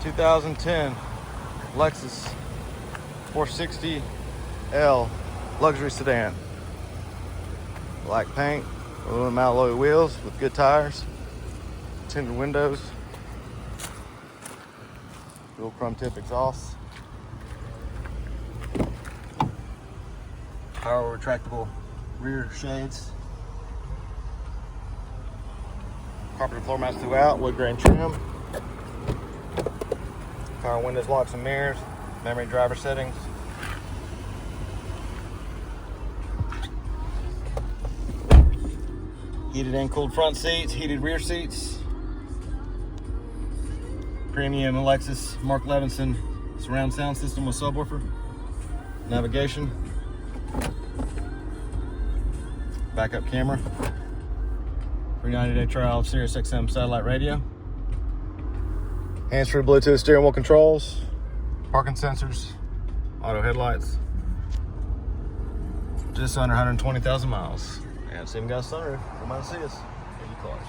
2010 Lexus 460L luxury sedan. Black paint, aluminum alloy wheels with good tires, tinted windows, dual chrome tip exhaust, power retractable rear shades, carpeted floor mats throughout, wood grain trim, power windows, locks and mirrors, memory driver settings. Heated and cooled front seats, heated rear seats. Premium Lexus Mark Levinson surround sound system with subwoofer. Navigation. Backup camera. Free 90-day trial of Sirius XM satellite radio. Hands-free Bluetooth steering wheel controls. Parking sensors. Auto headlights. Just under 120,000 miles. And it's even got a sunroof. Come out and see us. Get your cars.